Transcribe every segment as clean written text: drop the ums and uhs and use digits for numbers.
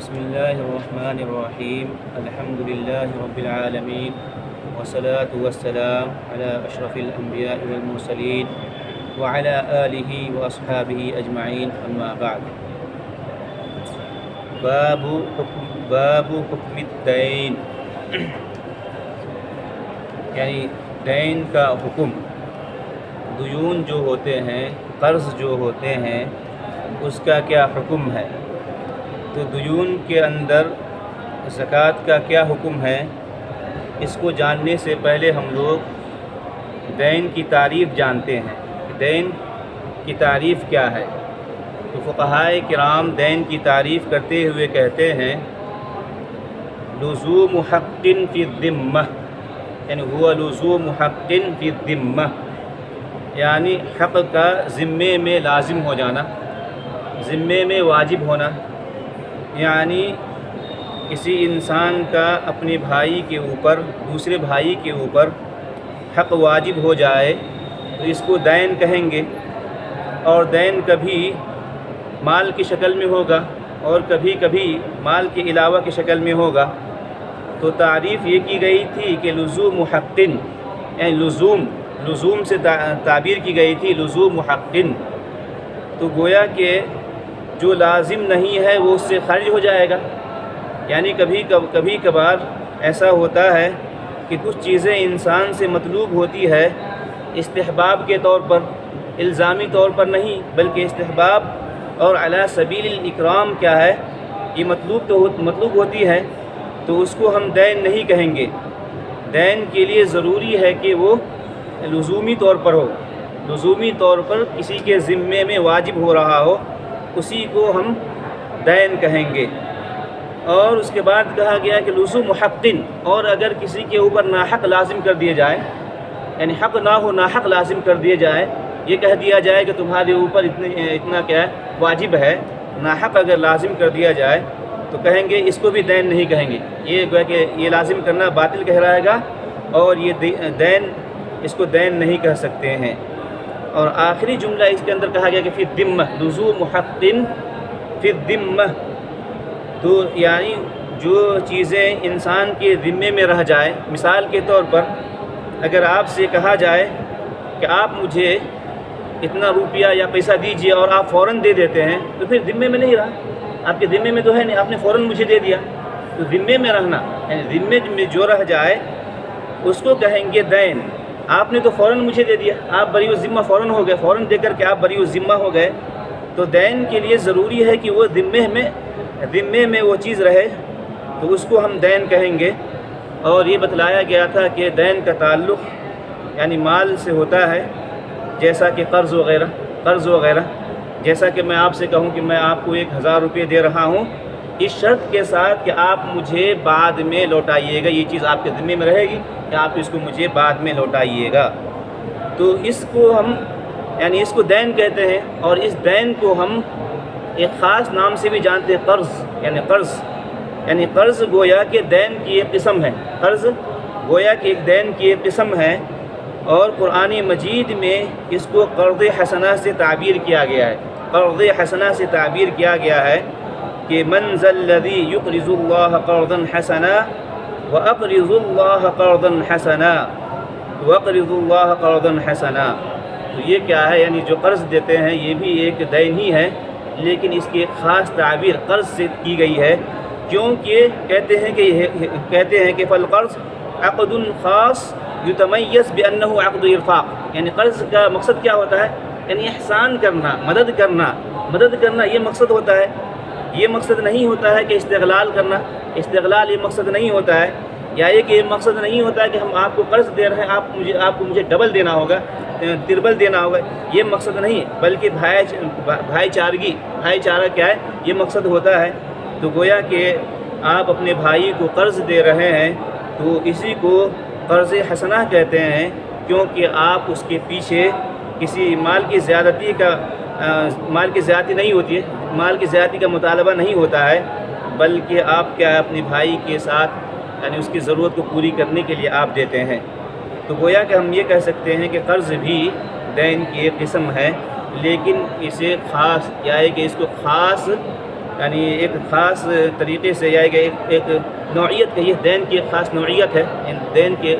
بسم الله الرحمن الرحيم الحمد لله رب العالمين والصلاة والسلام على أشرف الأنبياء والمرسلين وعلى آله وأصحابه أجمعين أما بعد باب حکم الدین یعنی دین کا حکم، دیون جو ہوتے ہیں، قرض جو ہوتے ہیں، اس کا کیا حکم ہے؟ تو دیون کے اندر زکوٰۃ کا کیا حکم ہے، اس کو جاننے سے پہلے ہم لوگ دین کی تعریف جانتے ہیں۔ دین کی تعریف کیا ہے؟ تو فقہائے کرام دین کی تعریف کرتے ہوئے کہتے ہیں لزوم حق فی الذمہ، یعنی ہوا لزوم حق فی الذمہ، یعنی حق کا ذمے میں لازم ہو جانا، ذمے میں واجب ہونا۔ یعنی کسی انسان کا اپنے بھائی کے اوپر، دوسرے بھائی کے اوپر حق واجب ہو جائے تو اس کو دین کہیں گے، اور دین کبھی مال کی شکل میں ہوگا اور کبھی کبھی مال کے علاوہ کی شکل میں ہوگا۔ تو تعریف یہ کی گئی تھی کہ لزوم حق، یعنی لزوم سے تعبیر کی گئی تھی لزوم حق، تو گویا کہ جو لازم نہیں ہے وہ اس سے خارج ہو جائے گا۔ یعنی کبھی کبھار ایسا ہوتا ہے کہ کچھ چیزیں انسان سے مطلوب ہوتی ہے استحباب کے طور پر، الزامی طور پر نہیں، بلکہ استحباب اور علی سبیل الاکرام کیا ہے، یہ مطلوب ہوتی ہے، تو اس کو ہم دین نہیں کہیں گے۔ دین کے لیے ضروری ہے کہ وہ لزومی طور پر ہو، لزومی طور پر کسی کے ذمے میں واجب ہو رہا ہو، اسی کو ہم دین کہیں گے۔ اور اس کے بعد کہا گیا کہ لزوم حق، اور اگر کسی کے اوپر ناحق لازم کر دیے جائے، یعنی حق نہ ہو ناحق لازم کر دیے جائے، یہ کہہ دیا جائے کہ تمہارے اوپر اتنا کیا ہے واجب ہے، ناحق اگر لازم کر دیا جائے تو کہیں گے اس کو بھی دین نہیں کہیں گے، یہ گویا کہ یہ لازم کرنا باطل کہلائے گا، اور یہ دین، اس کو دین نہیں کہہ سکتے ہیں۔ اور آخری جملہ اس کے اندر کہا گیا کہ فی الذمہ، لزوم حق فی الذمہ، تو یعنی جو چیزیں انسان کے ذمے میں رہ جائے، مثال کے طور پر اگر آپ سے کہا جائے کہ آپ مجھے اتنا روپیہ یا پیسہ دیجیے اور آپ فوراً دے دیتے ہیں، تو پھر ذمے میں نہیں رہا، آپ کے ذمے میں تو ہے نہیں، آپ نے فوراً مجھے دے دیا، تو ذمے میں رہنا، یعنی ذمے میں جو رہ جائے اس کو کہیں گے دین۔ آپ نے تو فوراً مجھے دے دیا، آپ بری الذمہ فوراً ہو گئے، فوراً دے کر کے آپ بری الذمہ ہو گئے، تو دین کے لیے ضروری ہے کہ وہ ذمے میں وہ چیز رہے، تو اس کو ہم دین کہیں گے۔ اور یہ بتلایا گیا تھا کہ دین کا تعلق یعنی مال سے ہوتا ہے، جیسا کہ قرض وغیرہ، جیسا کہ میں آپ سے کہوں کہ میں آپ کو 1000 روپے دے رہا ہوں، اس شرط کے ساتھ کہ آپ مجھے بعد میں لوٹائیے گا، یہ چیز آپ کے ذمے میں رہے گی کہ آپ اس کو مجھے بعد میں لوٹائیے گا، تو اس کو ہم یعنی اس کو دین کہتے ہیں۔ اور اس دین کو ہم ایک خاص نام سے بھی جانتے ہیں، قرض، یعنی قرض گویا کہ دین کی ایک قسم ہے، قرض گویا کہ ایک دین کی ایک قسم ہے، اور قرآن مجید میں اس کو قرض حسنہ سے تعبیر کیا گیا ہے، قرض حسنہ سے تعبیر کیا گیا ہے کہ من ذا الذی یقرض اللہ قرضا حسنا واقرض اللہ قرضا حسنا واقرض اللہ قرضا حسنا، تو یہ کیا ہے، یعنی جو قرض دیتے ہیں یہ بھی ایک دین ہی ہے، لیکن اس کی ایک خاص تعبیر قرض سے کی گئی ہے، کیونکہ کہتے ہیں کہ فالقرض عقد خاص یتمیز بانہ عقد ارفاق، یعنی قرض کا مقصد کیا ہوتا ہے، یعنی احسان کرنا، مدد کرنا یہ مقصد ہوتا ہے، یہ مقصد نہیں ہوتا ہے کہ استغلال کرنا، استغلال یہ مقصد نہیں ہوتا ہے، یا یہ مقصد نہیں ہوتا ہے کہ ہم آپ کو قرض دے رہے ہیں، آپ کو مجھے ڈبل دینا ہوگا، تربل دینا ہوگا، یہ مقصد نہیں، بلکہ بھائی چارہ کیا ہے، یہ مقصد ہوتا ہے۔ تو گویا کہ آپ اپنے بھائی کو قرض دے رہے ہیں تو اسی کو قرض حسنہ کہتے ہیں، کیونکہ آپ اس کے پیچھے کسی مال کی زیادتی نہیں ہوتی ہے، مال کی زیادتی کا مطالبہ نہیں ہوتا ہے، بلکہ آپ کیا ہے اپنے بھائی کے ساتھ یعنی اس کی ضرورت کو پوری کرنے کے لیے آپ دیتے ہیں۔ تو گویا کہ ہم یہ کہہ سکتے ہیں کہ قرض بھی دین کی ایک قسم ہے، لیکن اسے خاص کیا ہے کہ اس کو خاص یعنی ایک خاص طریقے سے یا ایک نوعیت کہیے، دین کی ایک خاص نوعیت ہے، دین کے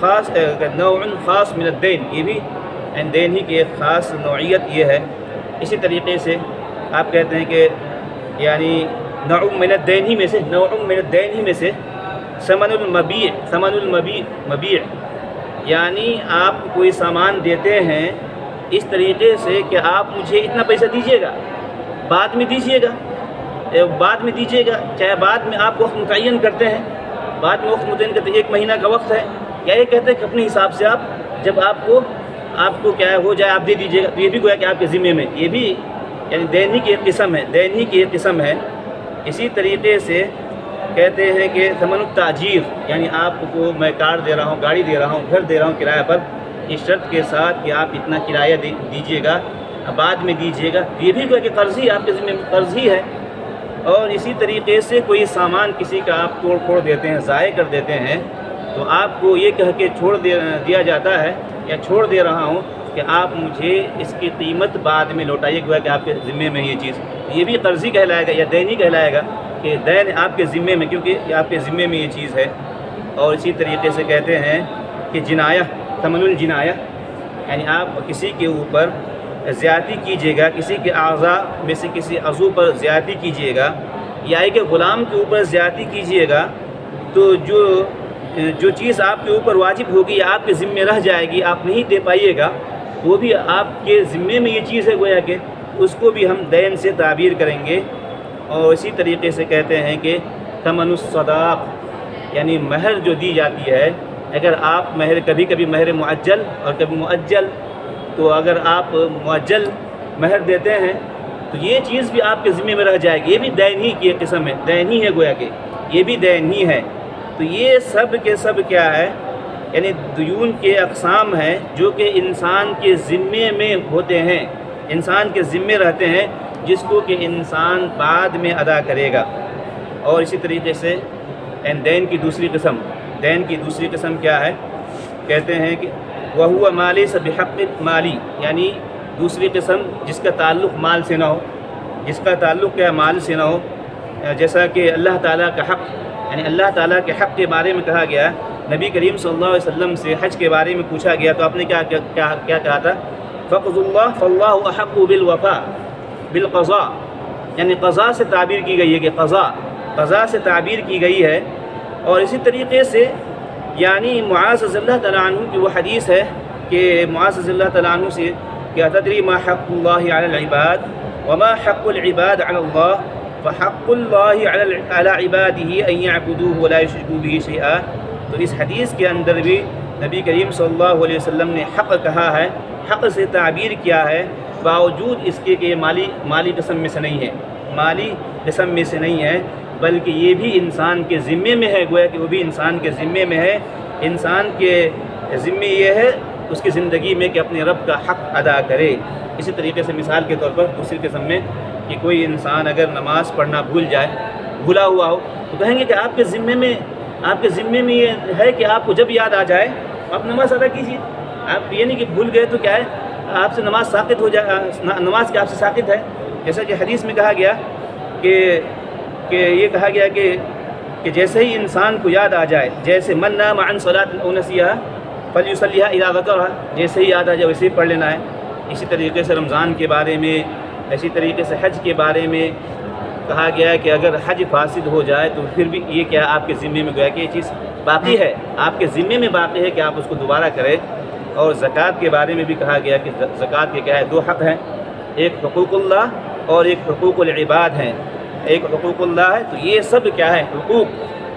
خاص نوع خاص من الدین، یہ بھی دین ہی کی ایک خاص نوعیت یہ ہے۔ اسی طریقے سے آپ کہتے ہیں کہ یعنی نوع من الدین ہی میں سے ثمن المبیع، یعنی آپ کوئی سامان دیتے ہیں اس طریقے سے کہ آپ مجھے اتنا پیسہ دیجیے گا، بعد میں دیجیے گا، چاہے بعد میں آپ وقت متعین کرتے ہیں، بعد میں وقت متعین کرتے ہیں، 1 مہینہ کا وقت ہے، یا یہ کہتے ہیں کہ اپنے حساب سے آپ جب آپ کو کیا ہو جائے آپ دے دیجیے گا، تو یہ بھی گویا کہ آپ کے ذمے میں، یہ بھی یعنی دین ہی کی ایک قسم ہے۔ اسی طریقے سے کہتے ہیں کہ ثمن التاجیر، یعنی آپ کو میں کار دے رہا ہوں، گاڑی دے رہا ہوں، گھر دے رہا ہوں کرایہ پر، اس شرط کے ساتھ کہ آپ اتنا کرایہ دیجیے گا، بعد میں دیجیے گا، یہ بھی کوئی کہ قرض ہی آپ کے ذمہ میں قرض ہی ہے۔ اور اسی طریقے سے کوئی سامان کسی کا آپ توڑ پھوڑ دیتے ہیں، ضائع کر دیتے ہیں، تو آپ کو یہ کہہ کے چھوڑ دیا جاتا ہے یا چھوڑ دے رہا ہوں کہ آپ مجھے اس کی قیمت بعد میں لوٹائیے گا کہ آپ کے ذمے میں یہ چیز، یہ بھی قرضی کہلائے گا یا دین ہی کہلائے گا کہ دین آپ کے ذمے میں، کیونکہ یہ آپ کے ذمے میں یہ چیز ہے۔ اور اسی طریقے سے کہتے ہیں کہ جنایہ، ثمن الجنایہ، یعنی آپ کسی کے اوپر زیادتی کیجیے گا، کسی کے اعضاء میں سے کسی عضو پر زیادتی کیجیے گا، یا کہ غلام کے اوپر زیادتی کیجیے گا، تو جو چیز آپ کے اوپر واجب ہوگی یا آپ کے ذمے رہ جائے گی، آپ نہیں دے پائیے گا، وہ بھی آپ کے ذمے میں یہ چیز ہے گویا کہ اس کو بھی ہم دین سے تعبیر کریں گے۔ اور اسی طریقے سے کہتے ہیں کہ ثمن الصداق، یعنی مہر جو دی جاتی ہے، اگر آپ کبھی کبھی مہر معجل اور کبھی مؤجل، تو اگر آپ مؤجل مہر دیتے ہیں تو یہ چیز بھی آپ کے ذمے میں رہ جائے گی، یہ بھی دین ہی کی ایک قسم ہے، دین ہی ہے گویا کہ یہ بھی دین ہی ہے۔ تو یہ سب کے سب کیا ہے، یعنی دیون کے اقسام ہیں جو کہ انسان کے ذمے میں ہوتے ہیں، انسان کے ذمے رہتے ہیں، جس کو کہ انسان بعد میں ادا کرے گا۔ اور اسی طریقے سے دین کی دوسری قسم کیا ہے، کہتے ہیں کہ وَهُوَ مَا لَيْسَ بِحَقٍّ مالی، یعنی دوسری قسم جس کا تعلق مال سے نہ ہو، جس کا تعلق کیا مال سے نہ ہو، جیسا کہ اللہ تعالیٰ کا حق، یعنی اللہ تعالیٰ کے حق کے بارے میں کہا گیا، نبی کریم صلی اللہ علیہ وسلم سے حج کے بارے میں پوچھا گیا تو آپ نے کیا کہا تھا، فَقْضُ اللَّهُ فَاللَّهُ أَحَقُّ بِالْوَفَاءِ بالقضاء، یعنی قضاء سے تعبیر کی گئی ہے کہ قضاء سے تعبیر کی گئی ہے۔ اور اسی طریقے سے یعنی معاذ رضی اللہ تعالیٰ عنہ کی وہ حدیث ہے کہ معاذ رضی اللہ تعالیٰ عنہ سے کہ تدری ما حق اللہ علی العباد وما حق العباد علی اللہ فحق اللہ علی عباده ان يعبدوه ولا يشركوا به شيئا۔ تو اس حدیث کے اندر بھی نبی کریم صلی اللہ علیہ وسلم نے حق کہا ہے، حق سے تعبیر کیا ہے، باوجود اس کے کہ یہ مالی قسم میں سے نہیں ہے، مالی قسم میں سے نہیں ہے، بلکہ یہ بھی انسان کے ذمے میں ہے، گویا کہ وہ بھی انسان کے ذمے میں ہے۔ انسان کے ذمے یہ ہے اس کی زندگی میں کہ اپنے رب کا حق ادا کرے۔ اسی طریقے سے مثال کے طور پر دوسری قسم میں کہ کوئی انسان اگر نماز پڑھنا بھولا ہوا ہو تو کہیں گے کہ آپ کے ذمے میں یہ ہے کہ آپ کو جب یاد آ جائے آپ نماز ادا کیجیے۔ آپ یہ نہیں کہ بھول گئے تو کیا ہے آپ سے نماز ساقط ہو جائے، نماز کے آپ سے ساقط ہے، جیسا کہ حدیث میں کہا گیا کہ یہ کہا گیا کہ جیسے ہی انسان کو یاد آ جائے، جیسے من نام عن صلاۃ او نسیها فلیصلیھا اذا ذکرها، جیسے ہی یاد آ جائے ویسے ہی پڑھ لینا ہے۔ اسی طریقے سے رمضان کے بارے میں، اسی طریقے سے حج کے بارے میں کہا گیا ہے کہ اگر حج فاسد ہو جائے تو پھر بھی یہ کیا آپ کے ذمے میں گویا کہ یہ چیز باقی ہے، آپ کے ذمے میں باقی ہے کہ آپ اس کو دوبارہ کریں۔ اور زکوٰۃ کے بارے میں بھی کہا گیا کہ زکوٰۃ کے کیا ہے 2 حق ہیں، ایک حقوق اللہ اور ایک حقوق العباد ہیں۔ ایک حقوق اللہ ہے تو یہ سب کیا ہے حقوق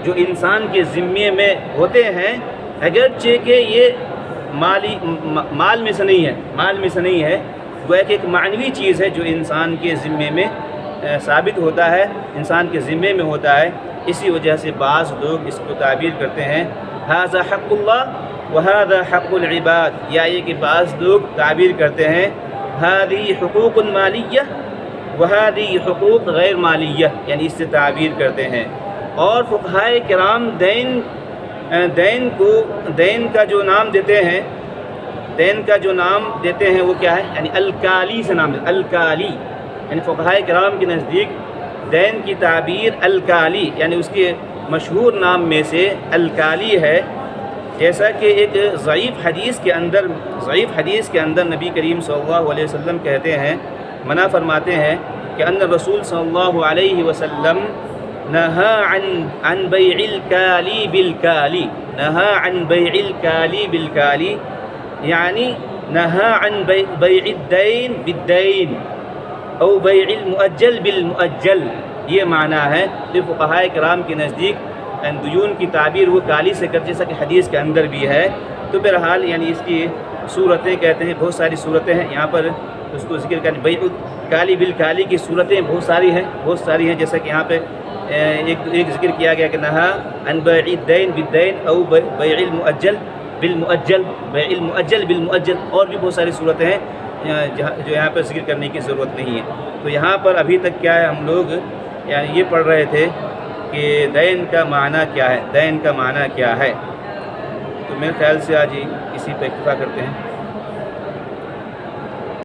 جو انسان کے ذمے میں ہوتے ہیں، اگرچہ کہ یہ مال میں سے نہیں ہے، گویا کہ ایک معنوی چیز ہے جو انسان کے ذمے میں ثابت ہوتا ہے، انسان کے ذمے میں ہوتا ہے۔ اسی وجہ سے بعض لوگ اس کو تعبیر کرتے ہیں ھذا حق اللہ وھذا حق العباد، یا یہ کہ بعض لوگ تعبیر کرتے ہیں ھذہ حقوق مالیہ وھذہ حقوق غیر مالیہ، یعنی اس سے تعبیر کرتے ہیں۔ اور فقہائے کرام دین کا جو نام دیتے ہیں وہ کیا ہے، یعنی الکالی سے نام ہے، الکالی، یعنی فقہائے کرام کے نزدیک دین کی تعبیر الکالی یعنی اس کے مشہور نام میں سے الکالی ہے، جیسا کہ ایک ضعیف حدیث کے اندر نبی کریم صلی اللہ علیہ وسلم کہتے ہیں، منع فرماتے ہیں کہ ان رسول صلی اللہ علیہ وسلم نہا عن بیع الکالی بالکالی، نہا عن بیع الکالی بالکالی یعنی نہا عن بیع الدین بالدین او بیع المؤجل بالمؤجل، یہ معنی ہے۔ تو فقہاء کرام کے نزدیک دیون کی تعبیر وہ کالی سے کر، جیسا کہ حدیث کے اندر بھی ہے۔ تو بہرحال یعنی اس کی صورتیں کہتے ہیں، بہت ساری صورتیں ہیں، یہاں پر اس کو ذکر کریں بیع کالی بالکالی کی صورتیں بہت ساری ہیں، جیسا کہ یہاں پہ ایک ذکر کیا گیا کہ نہا عن بیع الدین بالدین او بیع المؤجل بالمؤجل، بیع المؤجل بالمؤجل، اور بھی بہت ساری صورتیں ہیں جو یہاں پر ذکر کرنے کی ضرورت نہیں ہے۔ تو یہاں پر ابھی تک کیا ہے، ہم لوگ یعنی یہ پڑھ رہے تھے کہ دین کا معنی کیا ہے، دین کا معنی کیا ہے۔ تو میرے خیال سے آج اسی پہ اکتفا کرتے ہیں۔